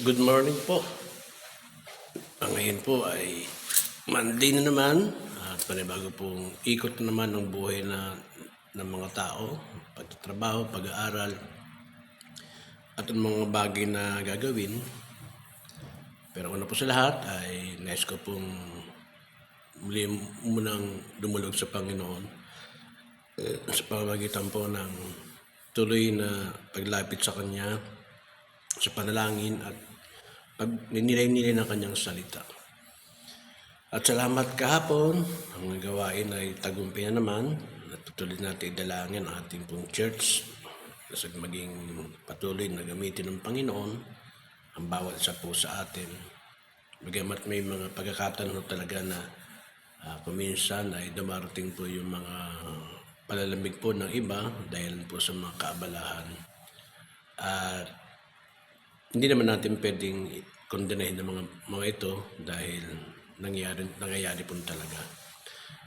Good morning po. Ngayon po ay Monday na naman at panibago pong ikot na naman ng buhay ng mga tao, pagtatrabaho, pag-aaral at ang mga bagay na gagawin. Pero una po sa lahat ay nais ko pong muli munang dumulog sa Panginoon sa pamamagitan po ng tuloy na paglapit sa Kanya, sa panalangin at pag ninilay-nilay ng Kanyang salita. At salamat kahapon, ang gawain ay tagumpay na naman at tutuloy natin idalangin ang ating pong church sa maging patuloy na gamitin ng Panginoon ang bawat isa po sa atin. Bagamat may mga pagkakataon talaga na kuminsan ay dumarating po yung mga palalamig po ng iba dahil po sa mga kaabalahan. At hindi naman natin pwedeng kondenahin ng mga ito dahil nangyayari po talaga.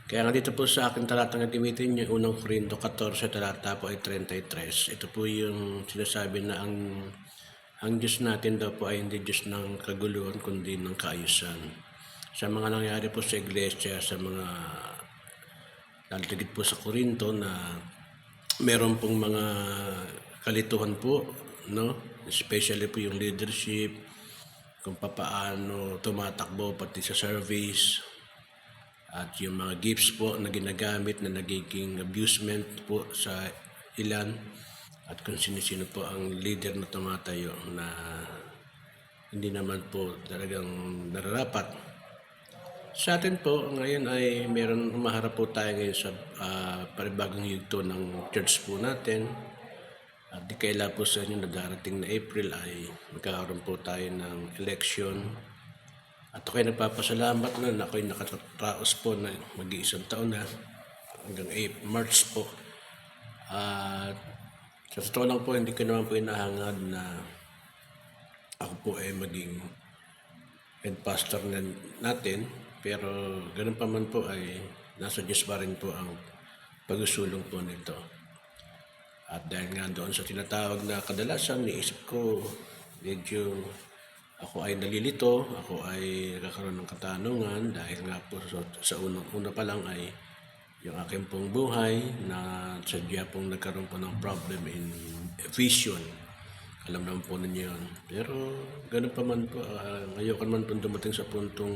Kaya nga dito po sa akin talatang gagamitin yung unang Korinto 14, talata po ay 33. Ito po yung sinasabi na ang Diyos natin daw po ay hindi Diyos ng kaguluhan kundi ng kaayusan. Sa mga nangyari po sa iglesia, sa mga naligid po sa Korinto na meron pong mga kalituhan po, no? Especially po yung leadership, kung paano tumatakbo pati sa service, at yung mga gifts po na ginagamit na nagiging abusement po sa ilan, at kung sino-sino po ang leader na tumatayo na hindi naman po talagang nararapat. Sa atin po, ngayon ay umaharap po tayo ngayon sa panibagong yugto ng church po natin. At di kaila po sa inyo na darating na April ay magkakaroon po tayo ng election. At ako'y nagpapasalamat na ako'y nakataraos po na mag-iisang taon na hanggang March po. At sa totoo lang po, hindi ko naman po inahangad na ako po ay maging head pastor natin. Pero ganun pa man po ay nasa Diyos pa rin po ang pag-usulong po nito. At dahil nga doon sa tinatawag na kadalasan, niisip ko medyo ako ay nalilito, ako ay nagkakaroon ng katanungan dahil nga po sa una pa lang ay yung aking pong buhay na sadya pong nagkaroon po ng problem in vision. Alam naman po ninyo yun. Pero ganun pa man po, ngayon man po dumating sa puntong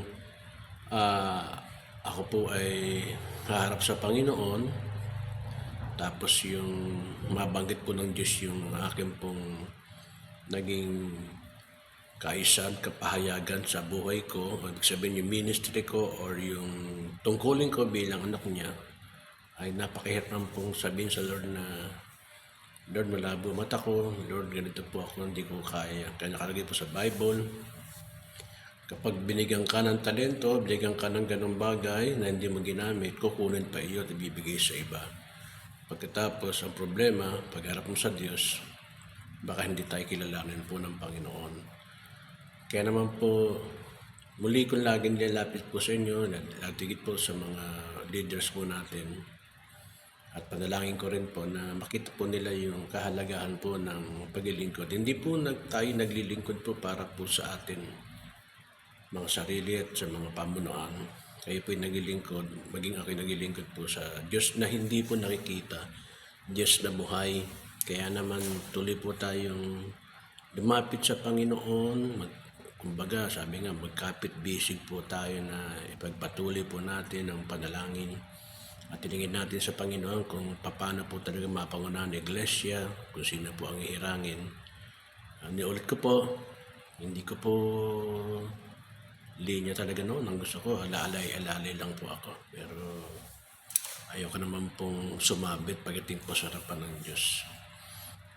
ako po ay haharap sa Panginoon, tapos yung mabanggit po ng Diyos yung aking pong naging kaisan, kapahayagan sa buhay ko, ibig sabihin yung ministry ko or yung tungkulin ko bilang anak niya, ay napakahirap naman pong sabihin sa Lord na, Lord, malabo mata ko, Lord, ganito po ako, hindi ko kaya. Kaya nakalagay po sa Bible, kapag binigyan ka ng talento, binigyan ka ng ganong bagay na hindi mo ginamit, kukunin pa iyo at ibibigay sa iba. Pagkatapos, ang problema, pagharap mo sa Diyos, baka hindi tayo kilalanin po ng Panginoon. Kaya naman po, muli kong laging nilalapit po sa inyo, natigit po sa mga leaders po natin. At panalangin ko rin po na makita po nila yung kahalagahan po ng paglilingkod. Hindi po tayo naglilingkod po para po sa atin mga sarili at sa mga pamunuan. Kayo po'y naglilingkod, maging ako'y naglilingkod po sa Diyos na hindi po nakikita, Diyos na buhay. Kaya naman tuloy po tayong lumapit sa Panginoon. Kumbaga, sabi nga, magkapit-bisig po tayo na ipagpatuloy po natin ang panalangin. At tiningin natin sa Panginoon kung paano po talaga mapangunahan ng iglesia, kung sino po ang ihirangin. Niulit ko po, hindi ko po linya talaga noon. Ang gusto ko, alalay lang po ako. Pero ayoko naman pong sumabit pagdating po sa harapan ng Diyos.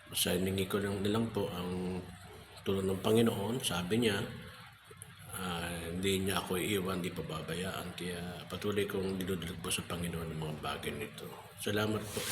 Basta hiningi ko lang po ang tulong ng Panginoon. Sabi niya, hindi niya ako iiwan, hindi pababayaan. Kaya patuloy kong dinudulog po sa Panginoon ng mga bagay nito. Salamat po.